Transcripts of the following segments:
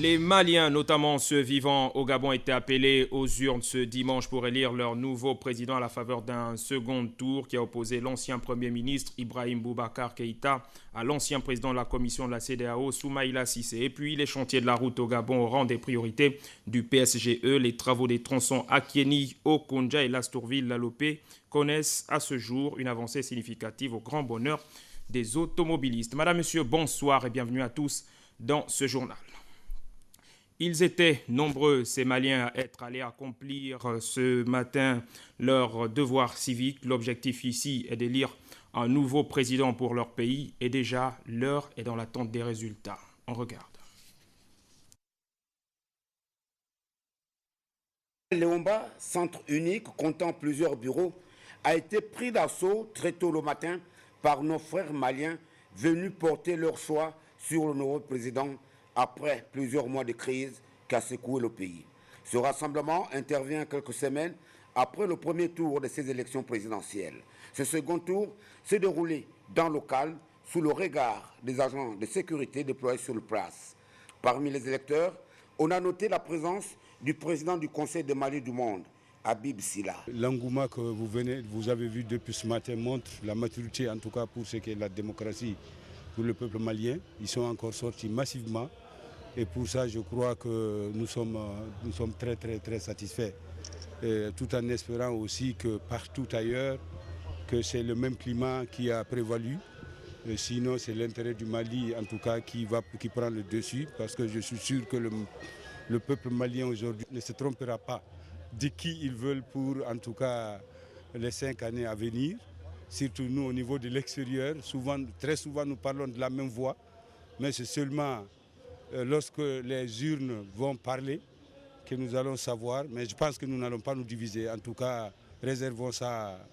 Les Maliens, notamment ceux vivant au Gabon, étaient appelés aux urnes ce dimanche pour élire leur nouveau président à la faveur d'un second tour qui a opposé l'ancien Premier ministre Ibrahim Boubacar Keïta à l'ancien président de la commission de la CEDEAO, Soumaïla Cissé. Et puis les chantiers de la route au Gabon au rang des priorités du PSGE. Les travaux des tronçons Akieni, Okonja et Lastourville-Lalopé connaissent à ce jour une avancée significative au grand bonheur des automobilistes. Madame, Monsieur, bonsoir et bienvenue à tous dans ce journal. Ils étaient nombreux, ces Maliens, à être allés accomplir ce matin leur devoir civique. L'objectif ici est d'élire un nouveau président pour leur pays et déjà l'heure est dans l'attente des résultats. On regarde. Léomba, centre unique comptant plusieurs bureaux, a été pris d'assaut très tôt le matin par nos frères maliens venus porter leur choix sur le nouveau président après plusieurs mois de crise qui a secoué le pays. Ce rassemblement intervient quelques semaines après le premier tour de ces élections présidentielles. Ce second tour s'est déroulé dans le calme, sous le regard des agents de sécurité déployés sur le place. Parmi les électeurs, on a noté la présence du président du Conseil de Mali du Monde, Habib Silla. L'engouement que vous avez vu depuis ce matin montre la maturité, en tout cas pour ce qui est la démocratie pour le peuple malien. Ils sont encore sortis massivement et pour ça je crois que nous sommes très satisfaits. Tout en espérant aussi que partout ailleurs, que c'est le même climat qui a prévalu. Sinon c'est l'intérêt du Mali en tout cas qui prend le dessus, parce que je suis sûr que le peuple malien aujourd'hui ne se trompera pas de qui ils veulent pour en tout cas les 5 années à venir. Surtout nous au niveau de l'extérieur, très souvent nous parlons de la même voix, mais c'est seulement lorsque les urnes vont parler que nous allons savoir. Mais je pense que nous n'allons pas nous diviser. En tout cas, réservons ça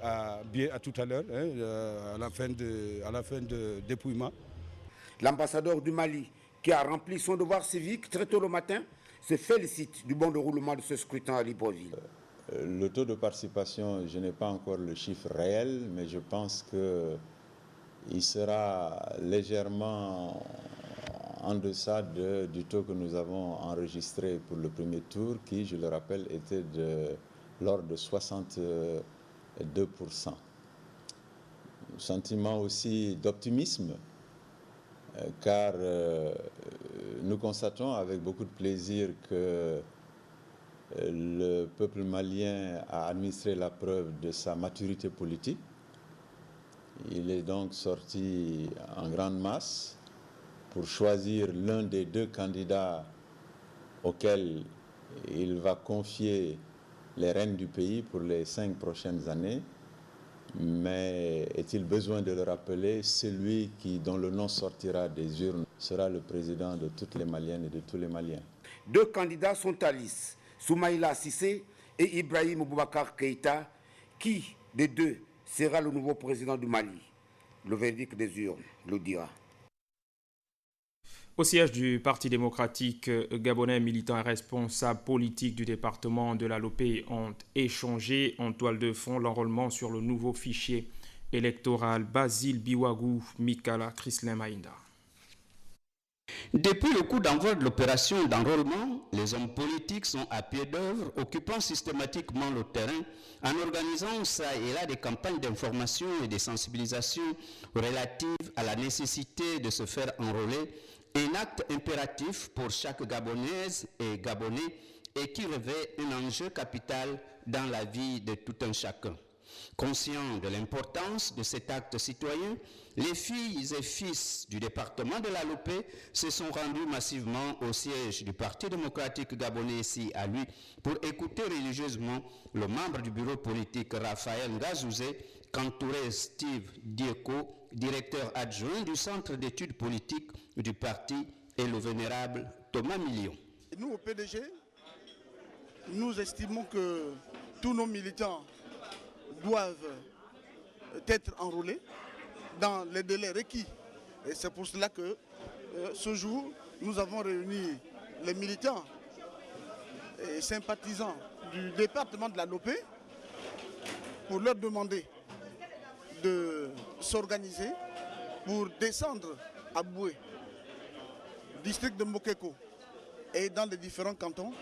à tout à l'heure, à la fin de dépouillement. L'ambassadeur du Mali, qui a rempli son devoir civique très tôt le matin, se félicite du bon déroulement de ce scrutin à Libreville. Le taux de participation, je n'ai pas encore le chiffre réel, mais je pense qu'il sera légèrement en deçà du taux que nous avons enregistré pour le premier tour, qui, je le rappelle, était de l'ordre de 62%. Sentiment aussi d'optimisme, car nous constatons avec beaucoup de plaisir que le peuple malien a administré la preuve de sa maturité politique. Il est donc sorti en grande masse pour choisir l'un des 2 candidats auxquels il va confier les rênes du pays pour les 5 prochaines années. Mais est-il besoin de le rappeler, celui dont le nom sortira des urnes sera le président de toutes les Maliennes et de tous les Maliens. 2 candidats sont à lice, Soumaïla Cissé et Ibrahim Boubacar Keïta. Qui des 2 sera le nouveau président du Mali? Le verdict des urnes le dira. Au siège du Parti démocratique gabonais, militants et responsables politiques du département de la Lopé ont échangé en toile de fond l'enrôlement sur le nouveau fichier électoral. Basile Biwagou, Mikala, Chrislin Maïnda. Depuis le coup d'envoi de l'opération d'enrôlement, les hommes politiques sont à pied d'œuvre, occupant systématiquement le terrain en organisant ça et là des campagnes d'information et de sensibilisation relatives à la nécessité de se faire enrôler, un acte impératif pour chaque Gabonaise et Gabonais et qui revêt un enjeu capital dans la vie de tout un chacun. Conscients de l'importance de cet acte citoyen, les filles et fils du département de la Lopé se sont rendus massivement au siège du Parti démocratique gabonais ici à lui pour écouter religieusement le membre du bureau politique Raphaël Ngazouzé, qu'entourait Steve Dieko, directeur adjoint du centre d'études politiques du parti, et le vénérable Thomas Million. Nous au PDG, nous estimons que tous nos militants doivent être enrôlés dans les délais requis. Et c'est pour cela que ce jour, nous avons réuni les militants et sympathisants du département de la Lopé pour leur demander de s'organiser pour descendre à Boué, district de Mokeko, et dans les différents cantons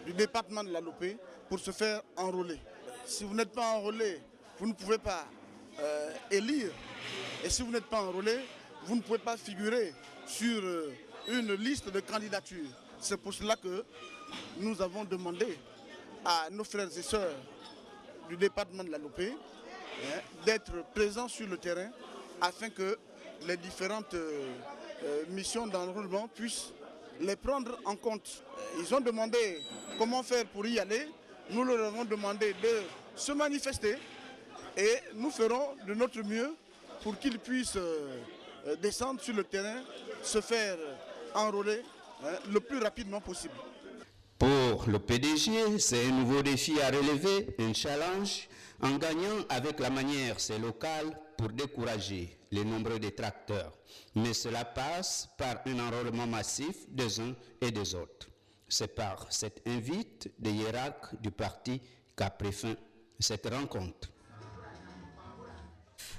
du département de la Lopé pour se faire enrôler. Si vous n'êtes pas enrôlé, vous ne pouvez pas élire. Et si vous n'êtes pas enrôlé, vous ne pouvez pas figurer sur une liste de candidatures. C'est pour cela que nous avons demandé à nos frères et sœurs du département de la Lopé d'être présents sur le terrain afin que les différentes missions d'enrôlement puissent les prendre en compte. Ils ont demandé comment faire pour y aller. Nous leur avons demandé de se manifester et nous ferons de notre mieux pour qu'ils puissent descendre sur le terrain, se faire enrôler le plus rapidement possible. Pour le PDG, c'est un nouveau défi à relever, un challenge, en gagnant avec la manière, c'est local, pour décourager les nombreux détracteurs. Mais cela passe par un enrôlement massif des uns et des autres. C'est par cette invite des hiérarques du parti qu'a pris fin cette rencontre.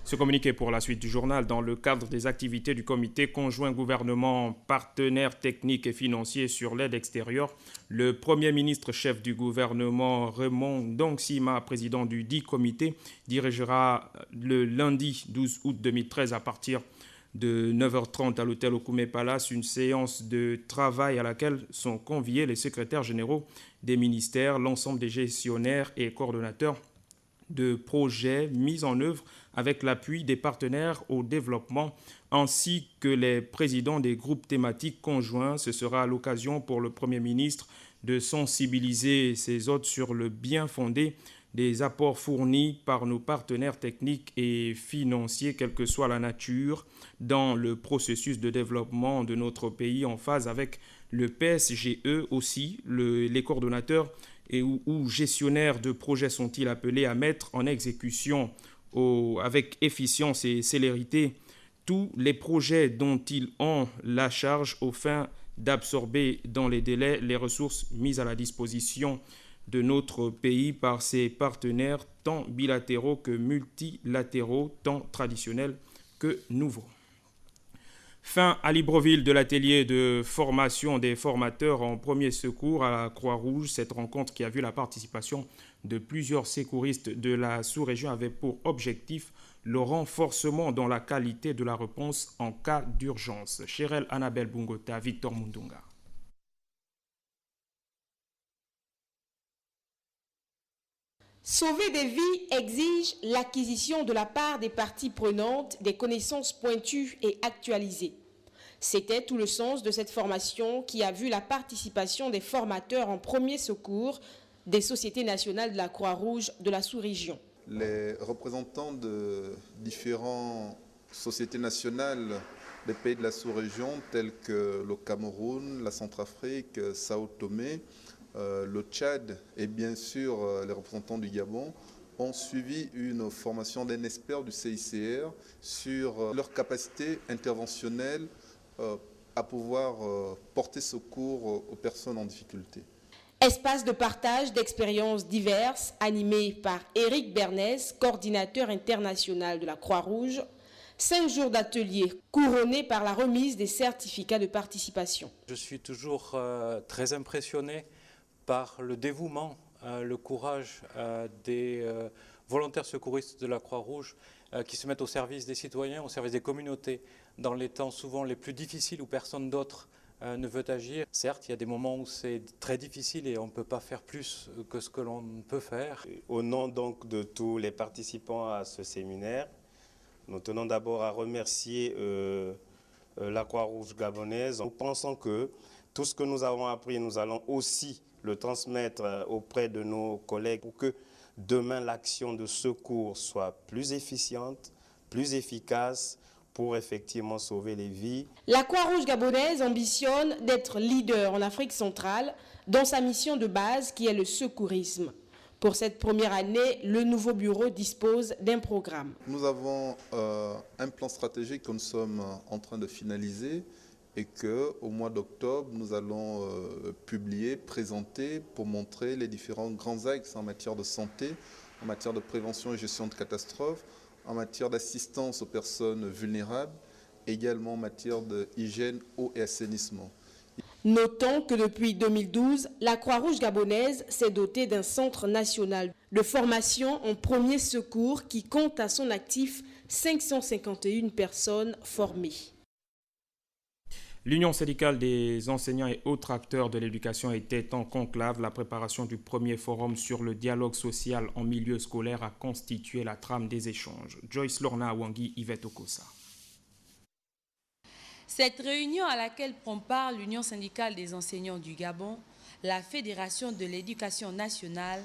Ce communiqué pour la suite du journal, dans le cadre des activités du comité conjoint gouvernement partenaire technique et financier sur l'aide extérieure, le Premier ministre chef du gouvernement Raymond Ndongsima, président du dit comité, dirigera le lundi 12 août 2013 à partir de 9h30 à l'hôtel Okume Palace une séance de travail à laquelle sont conviés les secrétaires généraux des ministères, l'ensemble des gestionnaires et coordonnateurs de projets mis en œuvre avec l'appui des partenaires au développement ainsi que les présidents des groupes thématiques conjoints. Ce sera l'occasion pour le Premier ministre de sensibiliser ses hôtes sur le bien fondé des apports fournis par nos partenaires techniques et financiers, quelle que soit la nature, dans le processus de développement de notre pays en phase avec le PSGE aussi. Les coordonnateurs et ou gestionnaires de projets sont-ils appelés à mettre en exécution avec efficience et célérité tous les projets dont ils ont la charge aux fins d'absorber dans les délais les ressources mises à la disposition de notre pays par ses partenaires tant bilatéraux que multilatéraux, tant traditionnels que nouveaux. Fin à Libreville de l'atelier de formation des formateurs en premier secours à la Croix-Rouge. Cette rencontre qui a vu la participation de plusieurs secouristes de la sous-région avait pour objectif le renforcement dans la qualité de la réponse en cas d'urgence. Chérel Annabelle Bungota, Victor Mundunga. Sauver des vies exige l'acquisition de la part des parties prenantes des connaissances pointues et actualisées. C'était tout le sens de cette formation qui a vu la participation des formateurs en premier secours des sociétés nationales de la Croix-Rouge de la sous-région. Les représentants de différentes sociétés nationales des pays de la sous-région tels que le Cameroun, la Centrafrique, Sao Tomé, le Tchad et bien sûr les représentants du Gabon ont suivi une formation d'un expert du CICR sur leur capacité interventionnelle à pouvoir porter secours aux personnes en difficulté. Espace de partage d'expériences diverses animé par Éric Bernès, coordinateur international de la Croix-Rouge. 5 jours d'atelier couronnés par la remise des certificats de participation. Je suis toujours très impressionné par le dévouement, le courage des volontaires secouristes de la Croix-Rouge qui se mettent au service des citoyens, au service des communautés, dans les temps souvent les plus difficiles où personne d'autre ne veut agir. Certes, il y a des moments où c'est très difficile et on ne peut pas faire plus que ce que l'on peut faire. Au nom donc de tous les participants à ce séminaire, nous tenons d'abord à remercier la Croix-Rouge gabonaise. Nous pensons que tout ce que nous avons appris, nous allons aussi le transmettre auprès de nos collègues pour que demain l'action de secours soit plus efficiente, plus efficace pour effectivement sauver les vies. La Croix-Rouge gabonaise ambitionne d'être leader en Afrique centrale dans sa mission de base qui est le secourisme. Pour cette première année, le nouveau bureau dispose d'un programme. Nous avons un plan stratégique que nous sommes en train de finaliser et qu'au mois d'octobre, nous allons publier, présenter pour montrer les différents grands axes en matière de santé, en matière de prévention et gestion de catastrophes, en matière d'assistance aux personnes vulnérables, également en matière d'hygiène, eau et assainissement. Notons que depuis 2012, la Croix-Rouge gabonaise s'est dotée d'un centre national de formation en premiers secours qui compte à son actif 551 personnes formées. L'Union syndicale des enseignants et autres acteurs de l'éducation était en conclave. La préparation du premier forum sur le dialogue social en milieu scolaire a constitué la trame des échanges. Joyce Lorna Awangi, Yvette Okosa. Cette réunion à laquelle prend part l'Union syndicale des enseignants du Gabon, la Fédération de l'éducation nationale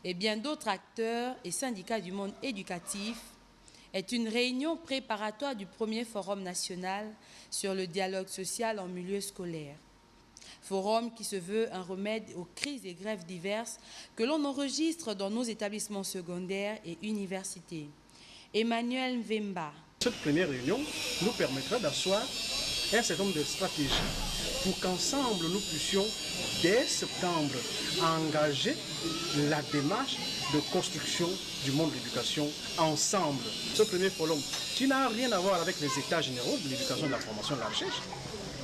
et bien d'autres acteurs et syndicats du monde éducatif est une réunion préparatoire du premier forum national sur le dialogue social en milieu scolaire. Forum qui se veut un remède aux crises et grèves diverses que l'on enregistre dans nos établissements secondaires et universités. Emmanuel Mvemba. Cette première réunion nous permettra d'asseoir un certain nombre de stratégies pour qu'ensemble nous puissions, dès septembre, engager la démarche de construction du monde de l'éducation ensemble. Ce premier forum, qui n'a rien à voir avec les états généraux de l'éducation, de la formation et de la recherche,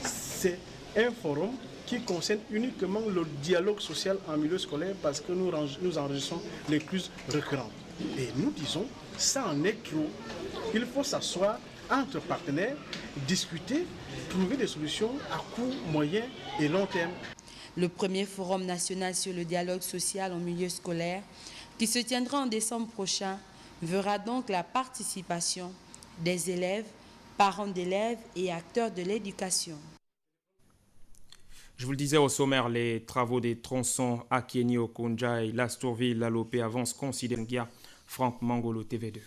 c'est un forum qui concerne uniquement le dialogue social en milieu scolaire parce que nous enregistrons les plus récurrentes. Et nous disons, ça en est trop. Il faut s'asseoir entre partenaires, discuter, trouver des solutions à court, moyen et long terme. Le premier forum national sur le dialogue social en milieu scolaire, qui se tiendra en décembre prochain, verra donc la participation des élèves, parents d'élèves et acteurs de l'éducation. Je vous le disais au sommaire, les travaux des tronçons Akieni, Okonja et Lastourville, Lalopé avancent considérablement. Franck Mangolo, TV2.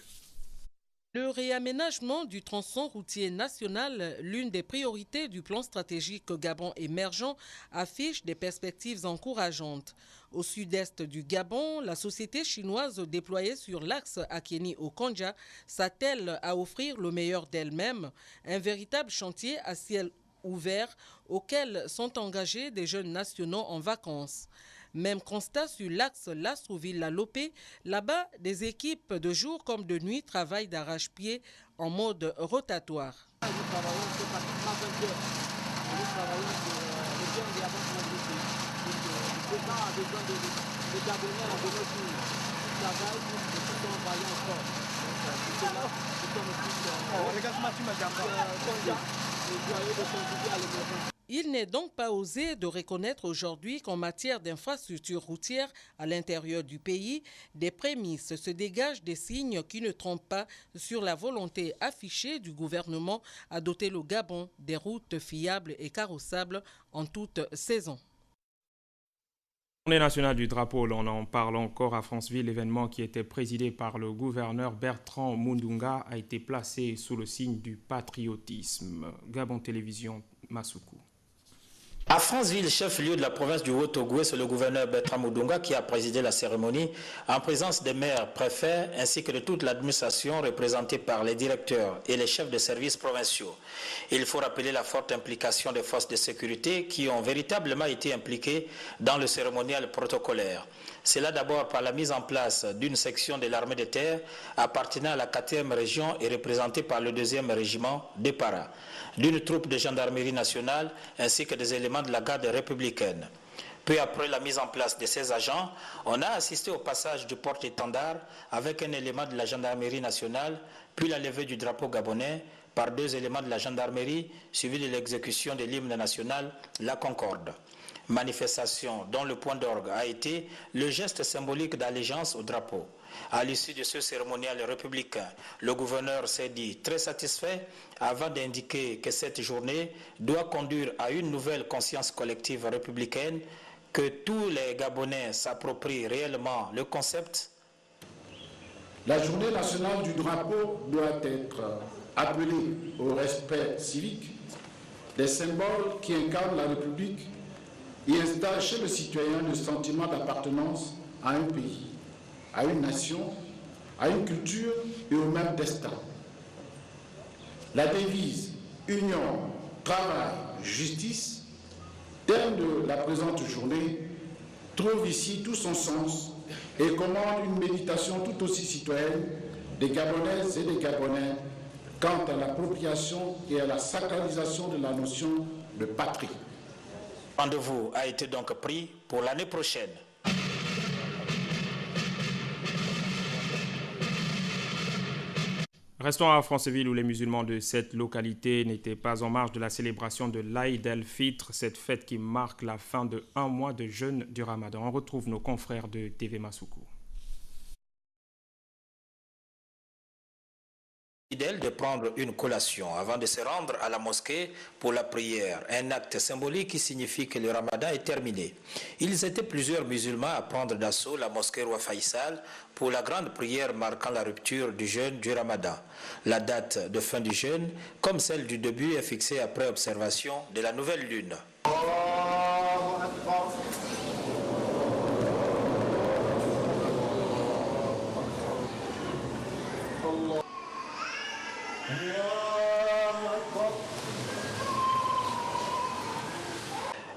Le réaménagement du tronçon routier national, l'une des priorités du plan stratégique Gabon émergent, affiche des perspectives encourageantes. Au sud-est du Gabon, la société chinoise déployée sur l'axe Akieni-Okonja s'attelle à offrir le meilleur d'elle-même, un véritable chantier à ciel ouvert auquel sont engagés des jeunes nationaux en vacances. Même constat sur l'axe Lastrouville-Lalopé. Là-bas, des équipes de jour comme de nuit travaillent d'arrache-pied en mode rotatoire. Nous travaillons sur pratiquement 20 heures. Nous travaillons sur le bien des avancements de l'outil. Le temps a besoin de Gabonais à venir pour le travail, pour que nous soyons vaillants encore. C'est là, nous sommes tous conscients et joyeux de contribuer à l'émergence. Il n'est donc pas osé de reconnaître aujourd'hui qu'en matière d'infrastructures routières à l'intérieur du pays, des prémices se dégagent, des signes qui ne trompent pas sur la volonté affichée du gouvernement à doter le Gabon des routes fiables et carrossables en toute saison. Journée nationale du drapeau, on en parle encore à Franceville. L'événement qui était présidé par le gouverneur Bertrand Mundunga a été placé sous le signe du patriotisme. Gabon Télévision, Masuku. À Franceville, chef-lieu de la province du Haut-Ogooué, c'est le gouverneur Bertrand Mundunga qui a présidé la cérémonie en présence des maires, préfets ainsi que de toute l'administration représentée par les directeurs et les chefs de services provinciaux. Il faut rappeler la forte implication des forces de sécurité qui ont véritablement été impliquées dans le cérémonial protocolaire. C'est là d'abord par la mise en place d'une section de l'armée de terre appartenant à la 4e région et représentée par le 2e régiment de Para, d'une troupe de gendarmerie nationale ainsi que des éléments de la garde républicaine. Peu après la mise en place de ces agents, on a assisté au passage du porte-étendard avec un élément de la gendarmerie nationale, puis la levée du drapeau gabonais par 2 éléments de la gendarmerie, suivi de l'exécution de l'hymne national, la Concorde. Manifestation dont le point d'orgue a été le geste symbolique d'allégeance au drapeau. À l'issue de ce cérémonial républicain, le gouverneur s'est dit très satisfait avant d'indiquer que cette journée doit conduire à une nouvelle conscience collective républicaine, que tous les Gabonais s'approprient réellement le concept. La journée nationale du drapeau doit être appelée au respect civique des symboles qui incarnent la République et installe chez le citoyen le sentiment d'appartenance à un pays, à une nation, à une culture et au même destin. La devise « Union, travail, justice », thème de la présente journée, trouve ici tout son sens et commande une méditation tout aussi citoyenne des Gabonaises et des Gabonais quant à l'appropriation et à la sacralisation de la notion de patrie. Rendez-vous a été donc pris pour l'année prochaine. Restons à Franceville où les musulmans de cette localité n'étaient pas en marge de la célébration de l'Aïd el-Fitr, cette fête qui marque la fin de 1 mois de jeûne du Ramadan. On retrouve nos confrères de TV Massoukou. De prendre une collation avant de se rendre à la mosquée pour la prière, un acte symbolique qui signifie que le Ramadan est terminé. Ils étaient plusieurs musulmans à prendre d'assaut la mosquée Roi Faisal pour la grande prière marquant la rupture du jeûne du Ramadan. La date de fin du jeûne, comme celle du début, est fixée après observation de la nouvelle lune.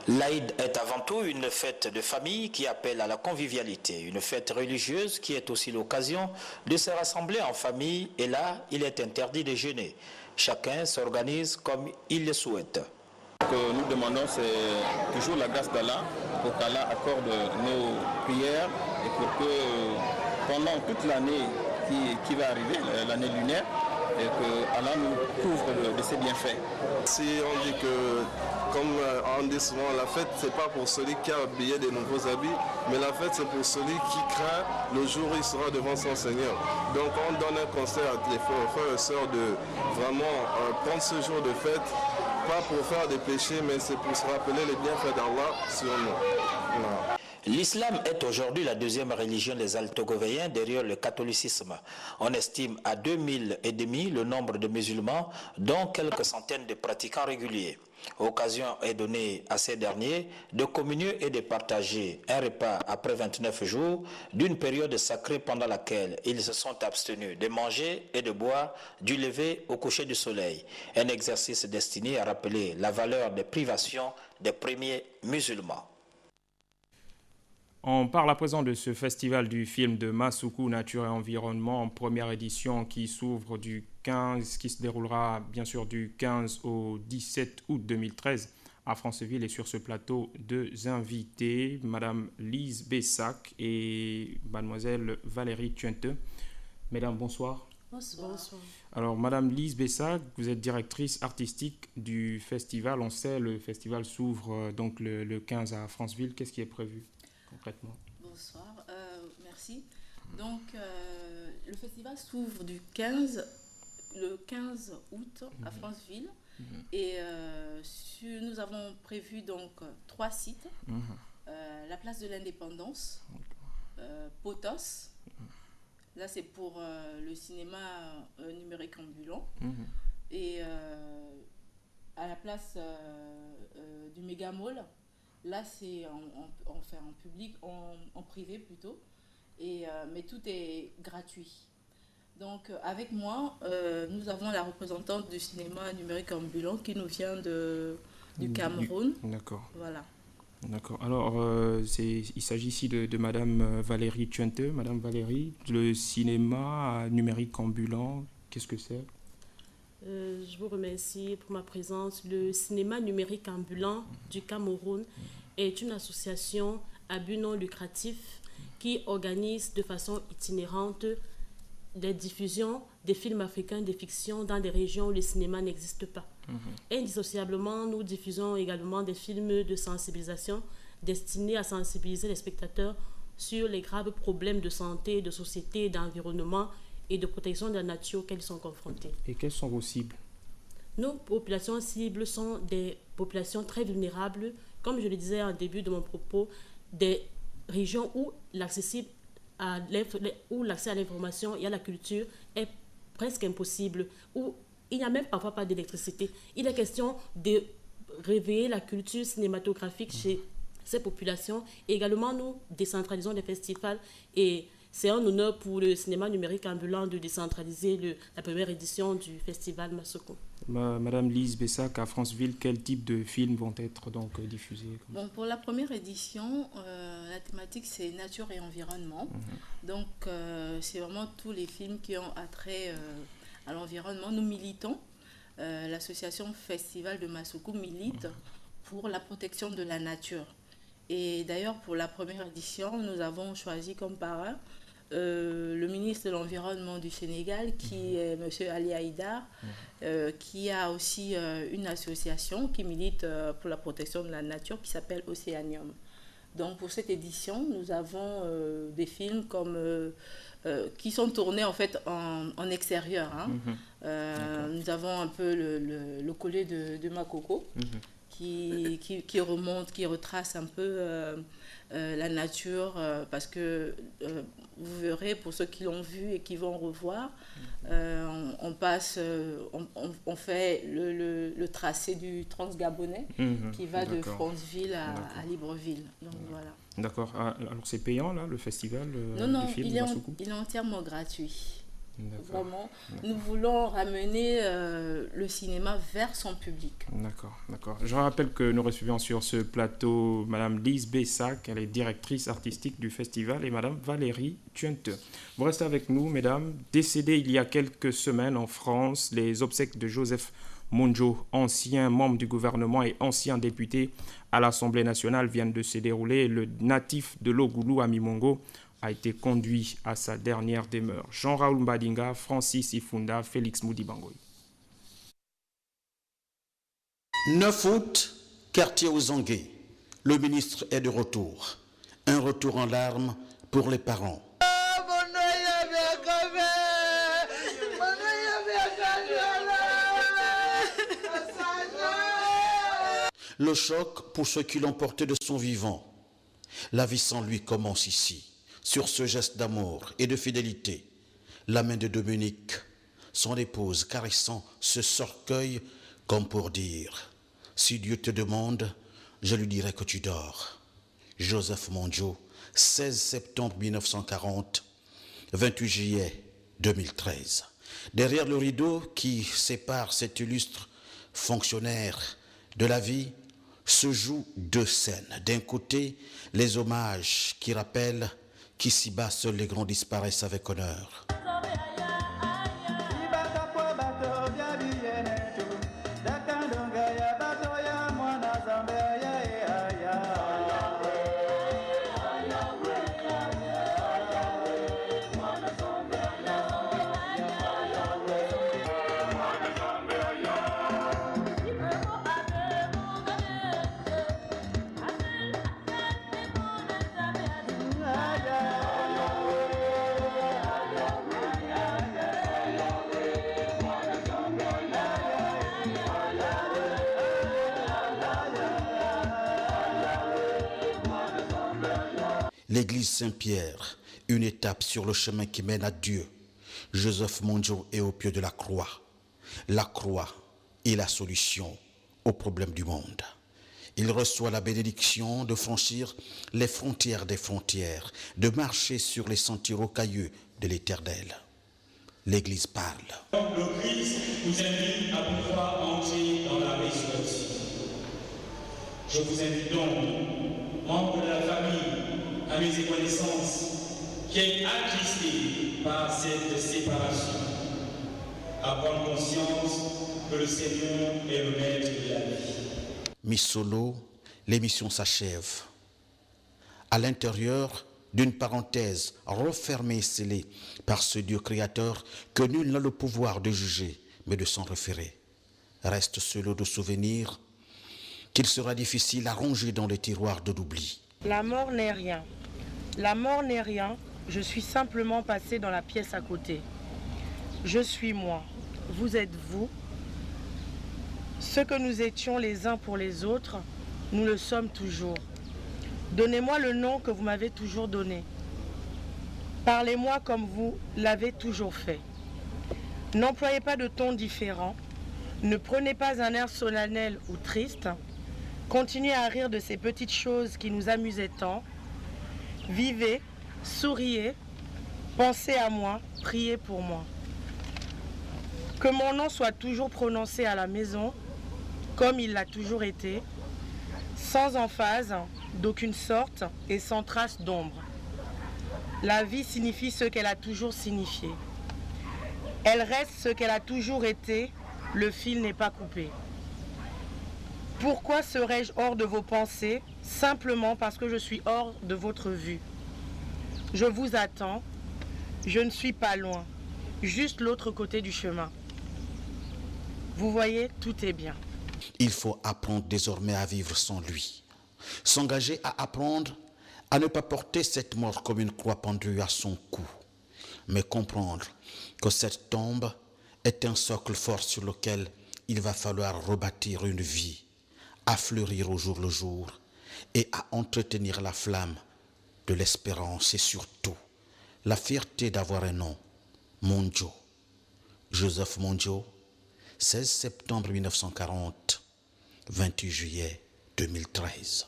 L'Aïd est avant tout une fête de famille qui appelle à la convivialité, une fête religieuse qui est aussi l'occasion de se rassembler en famille et là, il est interdit de jeûner. Chacun s'organise comme il le souhaite. Ce que nous demandons, c'est toujours la grâce d'Allah pour qu'Allah accorde nos prières et pour que pendant toute l'année qui va arriver, l'année lunaire, et que Allah nous couvre de ses bienfaits. Si on dit que, comme on dit souvent, la fête, c'est pas pour celui qui a habillé de nouveaux habits, mais la fête, c'est pour celui qui craint le jour où il sera devant son Seigneur. Donc on donne un conseil à les frères et sœurs de vraiment prendre ce jour de fête, pas pour faire des péchés, mais c'est pour se rappeler les bienfaits d'Allah sur nous. Voilà. L'islam est aujourd'hui la deuxième religion des Altogovéens derrière le catholicisme. On estime à 2,5 le nombre de musulmans, dont quelques centaines de pratiquants réguliers. Occasion est donnée à ces derniers de communier et de partager un repas après 29 jours d'une période sacrée pendant laquelle ils se sont abstenus de manger et de boire du lever au coucher du soleil. Un exercice destiné à rappeler la valeur des privations des premiers musulmans. On parle à présent de ce festival du film de Massoukou, Nature et Environnement, en première édition qui s'ouvre du 15, qui se déroulera bien sûr du 15 au 17 août 2013 à Franceville. Et sur ce plateau, deux invités, Madame Lise Bessac et Mademoiselle Valérie Tuente. Mesdames, bonsoir. Bonsoir. Alors, Madame Lise Bessac, vous êtes directrice artistique du festival. On sait, le festival s'ouvre donc le 15 à Franceville. Qu'est-ce qui est prévu concrètement? Bonsoir, merci. Donc, le festival s'ouvre le 15 août à Franceville. Et nous avons prévu donc 3 sites. La place de l'Indépendance, Potos. Là, c'est pour le cinéma numérique ambulant. Et à la place du Méga Mall, là, c'est en public, en privé plutôt, mais tout est gratuit. Donc, avec moi, nous avons la représentante du cinéma numérique ambulant qui nous vient du Cameroun. D'accord. Voilà. D'accord. Alors, il s'agit ici de Madame Valérie Tuente. Madame Valérie, le cinéma numérique ambulant, qu'est-ce que c'est? Je vous remercie pour ma présence. Le cinéma numérique ambulant du Cameroun est une association à but non lucratif qui organise de façon itinérante des diffusions des films africains de fiction dans des régions où le cinéma n'existe pas. Indissociablement, nous diffusons également des films de sensibilisation destinés à sensibiliser les spectateurs sur les graves problèmes de santé, de société, d'environnement et de protection de la nature auxquels ils sont confrontés. Et quelles sont vos cibles? Nos populations cibles sont des populations très vulnérables, comme je le disais en début de mon propos, des régions où l'accès à l'information et à la culture est presque impossible, où il n'y a même parfois pas d'électricité. Il est question de réveiller la culture cinématographique chez ces populations. Et également, nous décentralisons les festivals et c'est un honneur pour le cinéma numérique ambulant de décentraliser la première édition du festival Massoukou. Madame Lise Bessac, à Franceville, quel type de films vont être donc diffusés? Bon, pour la première édition, la thématique c'est nature et environnement. Donc c'est vraiment tous les films qui ont attrait à l'environnement. Nous militons, l'association Festival de Massoukou milite pour la protection de la nature. Et d'ailleurs, pour la première édition, nous avons choisi comme parrain le ministre de l'Environnement du Sénégal, qui est M. Ali Haïdar, qui a aussi une association qui milite pour la protection de la nature qui s'appelle Océanium. Donc pour cette édition, nous avons des films qui sont tournés en fait en extérieur. Hein. Nous avons un peu le collet de Makoko qui remonte, qui retrace un peu la nature, parce que vous verrez, pour ceux qui l'ont vu et qui vont revoir, on fait le tracé du Transgabonais qui va de Franceville à Libreville. Donc voilà. D'accord. Alors c'est payant là, le festival Non, du film il est entièrement gratuit. Vraiment, nous voulons ramener le cinéma vers son public. D'accord, d'accord. Je rappelle que nous recevions sur ce plateau Madame Lise Bessac, elle est directrice artistique du festival, et Madame Valérie Thuente. Vous restez avec nous, mesdames. Décédé il y a quelques semaines en France, les obsèques de Joseph Monjo, ancien membre du gouvernement et ancien député à l'Assemblée nationale, viennent de se dérouler. Le natif de Logulu à Mimongo a été conduit à sa dernière demeure. Jean-Raoul Mbadinga, Francis Ifunda, Félix Moudibangoy. 9 août, quartier aux Anguets. Le ministre est de retour. Un retour en larmes pour les parents. Le choc pour ceux qui l'ont porté de son vivant. La vie sans lui commence ici. Sur ce geste d'amour et de fidélité, la main de Dominique, son épouse, caressant ce cercueil comme pour dire « Si Dieu te demande, je lui dirai que tu dors ». Joseph Monjo, 16 septembre 1940, 28 juillet 2013. Derrière le rideau qui sépare cet illustre fonctionnaire de la vie, se jouent deux scènes. D'un côté, les hommages qui rappellent qu'ici-bas, seuls les grands disparaissent avec honneur. L'église Saint-Pierre, une étape sur le chemin qui mène à Dieu. Joseph Monjo est au pied de la croix. La croix est la solution aux problèmes du monde. Il reçoit la bénédiction de franchir les frontières des frontières, de marcher sur les sentiers rocailleux de l'Éternel. L'Église parle. Le Christ vous invite à pouvoir entrer dans la résurrection. Je vous invite donc, membres de la famille, amis et connaissances, qui êtes attristés par cette séparation, à prendre conscience que le Seigneur est le maître de la vie. Mis solo, l'émission s'achève. À l'intérieur d'une parenthèse refermée et scellée par ce Dieu créateur que nul n'a le pouvoir de juger, mais de s'en référer. Reste ce lot de souvenirs qu'il sera difficile à ranger dans les tiroirs de l'oubli. La mort n'est rien. La mort n'est rien. Je suis simplement passé dans la pièce à côté. Je suis moi. Vous êtes vous. Ce que nous étions les uns pour les autres, nous le sommes toujours. Donnez-moi le nom que vous m'avez toujours donné. Parlez-moi comme vous l'avez toujours fait. N'employez pas de ton différent. Ne prenez pas un air solennel ou triste. Continuez à rire de ces petites choses qui nous amusaient tant. Vivez, souriez, pensez à moi, priez pour moi. Que mon nom soit toujours prononcé à la maison, comme il l'a toujours été, sans emphase, d'aucune sorte et sans trace d'ombre. La vie signifie ce qu'elle a toujours signifié. Elle reste ce qu'elle a toujours été, le fil n'est pas coupé. Pourquoi serais-je hors de vos pensées? Simplement parce que je suis hors de votre vue. Je vous attends. Je ne suis pas loin. Juste l'autre côté du chemin. Vous voyez, tout est bien. Il faut apprendre désormais à vivre sans lui. S'engager à apprendre à ne pas porter cette mort comme une croix pendue à son cou, mais comprendre que cette tombe est un socle fort sur lequel il va falloir rebâtir une vie, à fleurir au jour le jour et à entretenir la flamme de l'espérance et surtout la fierté d'avoir un nom, Mondjo. Joseph Mondjo, 16 septembre 1940, 28 juillet 2013.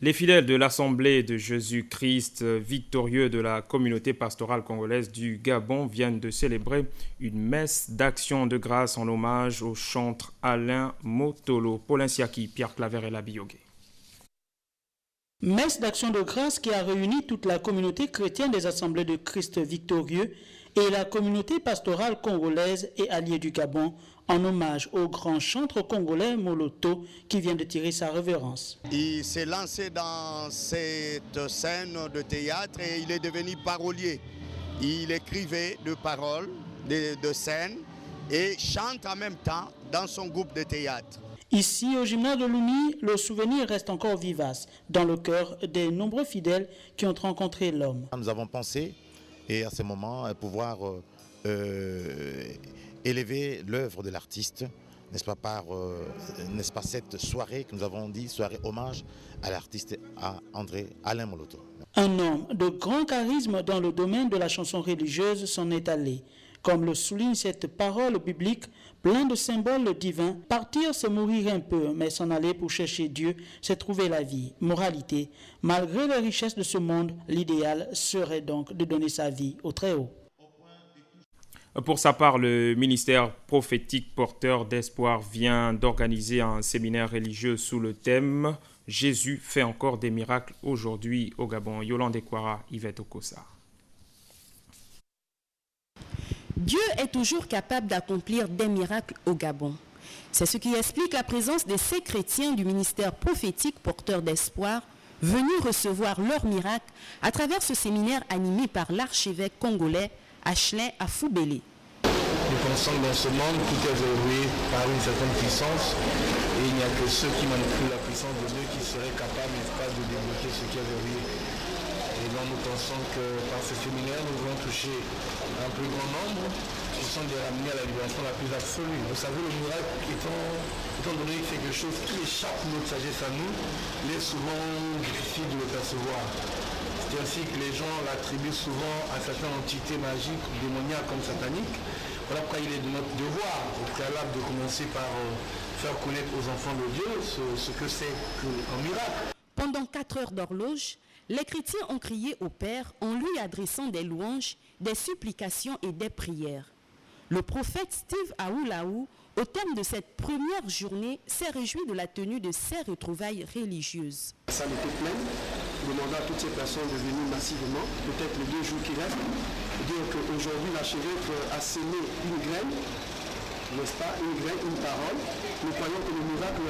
Les fidèles de l'Assemblée de Jésus-Christ victorieux de la communauté pastorale congolaise du Gabon viennent de célébrer une messe d'action de grâce en hommage au chantre Alain Motolo. Paulin Siaki, Pierre Claver et Labiogué. Messe d'action de grâce qui a réuni toute la communauté chrétienne des Assemblées de Christ victorieux et la communauté pastorale congolaise et alliée du Gabon en hommage au grand chantre congolais Moloto qui vient de tirer sa révérence. Il s'est lancé dans cette scène de théâtre et il est devenu parolier. Il écrivait de paroles, de scènes et chante en même temps dans son groupe de théâtre. Ici, au gymnase de Lumi, le souvenir reste encore vivace dans le cœur des nombreux fidèles qui ont rencontré l'homme. Nous avons pensé, et à ce moment, pouvoir élever l'œuvre de l'artiste, n'est-ce pas, par cette soirée que nous avons dit, soirée hommage à l'artiste à Alain Moloto. Un homme de grand charisme dans le domaine de la chanson religieuse s'en est allé. Comme le souligne cette parole biblique, plein de symboles divins, partir c'est mourir un peu, mais s'en aller pour chercher Dieu, c'est trouver la vie. Moralité, malgré les richesses de ce monde, l'idéal serait donc de donner sa vie au Très-Haut. Pour sa part, le ministère prophétique porteur d'espoir vient d'organiser un séminaire religieux sous le thème « Jésus fait encore des miracles aujourd'hui au Gabon ». Yolande Ekwara, Yvette Okosa. Dieu est toujours capable d'accomplir des miracles au Gabon. C'est ce qui explique la présence de ces chrétiens du ministère prophétique porteur d'espoir venus recevoir leurs miracles à travers ce séminaire animé par l'archevêque congolais Ashley Afoubélé. Nous pensons que dans ce monde, tout est verrouillé par une certaine puissance et il n'y a que ceux qui manipulent la puissance de Dieu qui seraient capables, n'est-ce pas, de débloquer ce qui est verrouillé. Et donc nous pensons que par ce séminaire, nous allons toucher un plus grand nombre qui sont des ramenés à la libération la plus absolue. Vous savez, le miracle, étant donné que c'est quelque chose qui échappe notre sagesse à nous, il est souvent difficile de le percevoir. C'est ainsi que les gens l'attribuent souvent à certaines entités magiques, démoniaques comme sataniques. Voilà pourquoi il est de notre devoir au préalable de commencer par faire connaître aux enfants de Dieu ce que c'est qu'un miracle. Pendant 4 heures d'horloge, les chrétiens ont crié au Père en lui adressant des louanges, des supplications et des prières. Le prophète Steve Aoulaou, au terme de cette première journée, s'est réjoui de la tenue de ces retrouvailles religieuses. La salle était pleine, demandant à toutes ces personnes de venir massivement, peut-être les 2 jours qui restent, et dire qu'aujourd'hui l'archevêque a semé une graine, n'est-ce pas, une graine, une parole. Nous croyons que le miracle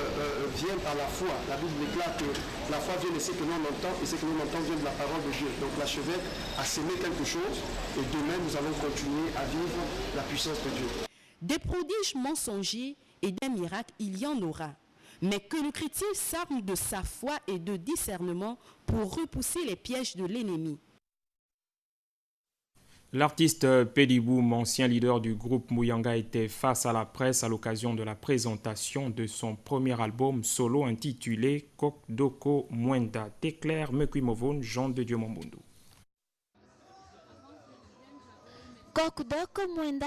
vient par la foi. La Bible déclare que la foi vient de ce que l'on entend, et ce que l'on entend vient de la parole de Dieu. Donc l'archevêque a semé quelque chose, et demain nous allons continuer à vivre la puissance de Dieu. Des prodiges mensongers et des miracles, il y en aura. Mais que le chrétien s'arme de sa foi et de discernement pour repousser les pièges de l'ennemi. L'artiste Pediboum, ancien leader du groupe Muyanga, était face à la presse à l'occasion de la présentation de son premier album solo intitulé Kokdoko Mwenda. Déclare Mekuimovon, Jean de Dieu Mombundu. Kokdoko Mwenda,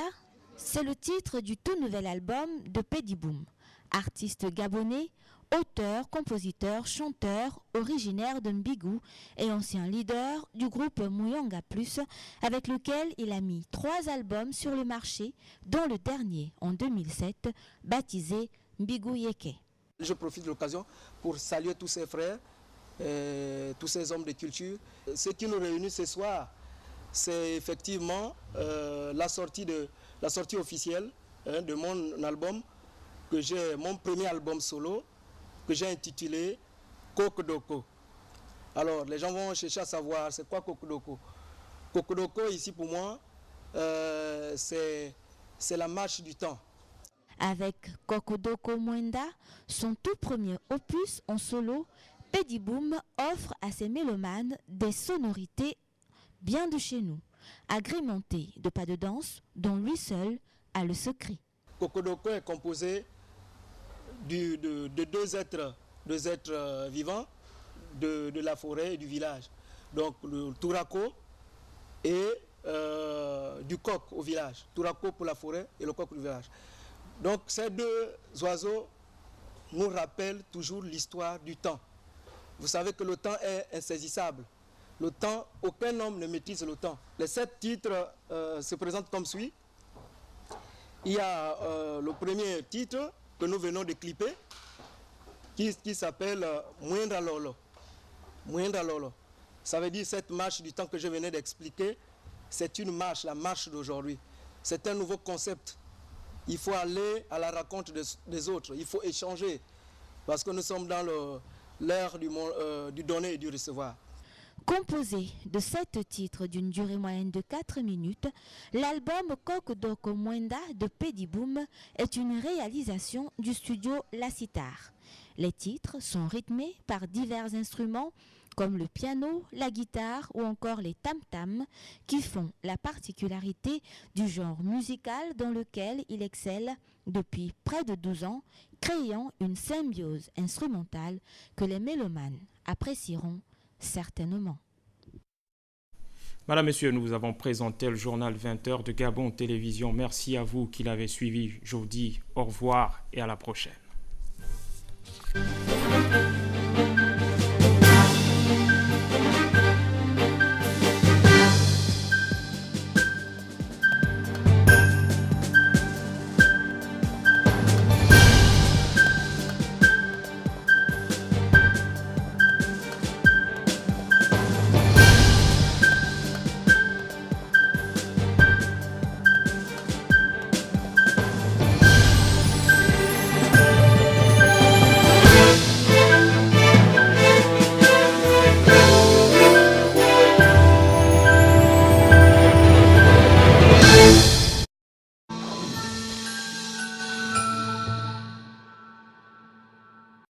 c'est le titre du tout nouvel album de Pediboum, artiste gabonais, auteur, compositeur, chanteur, originaire de Mbigou et ancien leader du groupe Muyanga Plus, avec lequel il a mis 3 albums sur le marché, dont le dernier en 2007, baptisé Mbigou Yeke. Je profite de l'occasion pour saluer tous ces frères, tous ces hommes de culture. Ce qui nous réunit ce soir, c'est effectivement la sortie officielle de mon album que j'ai mon premier album solo que j'ai intitulé Kokodoko. Alors les gens vont chercher à savoir c'est quoi Kokodoko. Kokodoko ici pour moi c'est la marche du temps. Avec Kokodoko Mwenda, son tout premier opus en solo, Pedi Boom offre à ses mélomanes des sonorités bien de chez nous, agrémentées de pas de danse dont lui seul a le secret. Kokodoko est composé de deux êtres vivants de la forêt et du village. Donc le Tourako et du coq au village. Tourako pour la forêt et le coq au village. Donc ces deux oiseaux nous rappellent toujours l'histoire du temps. Vous savez que le temps est insaisissable. Le temps, aucun homme ne maîtrise le temps. Les 7 titres se présentent comme suit. Il y a le premier titre que nous venons de clipper qui s'appelle Mwenda Lolo. Mwenda Lolo. Ça veut dire cette marche du temps que je venais d'expliquer. C'est une marche, la marche d'aujourd'hui. C'est un nouveau concept. Il faut aller à la rencontre des autres. Il faut échanger. Parce que nous sommes dans l'ère du donner et du recevoir. Composé de 7 titres d'une durée moyenne de 4 minutes, l'album Kokodoko Mwenda de Pedi Boom est une réalisation du studio La Sitar. Les titres sont rythmés par divers instruments comme le piano, la guitare ou encore les tam-tams qui font la particularité du genre musical dans lequel il excelle depuis près de 12 ans, créant une symbiose instrumentale que les mélomanes apprécieront certainement. Madame, Messieurs, nous vous avons présenté le journal 20h de Gabon Télévision. Merci à vous qui l'avez suivi. Je vous dis au revoir et à la prochaine.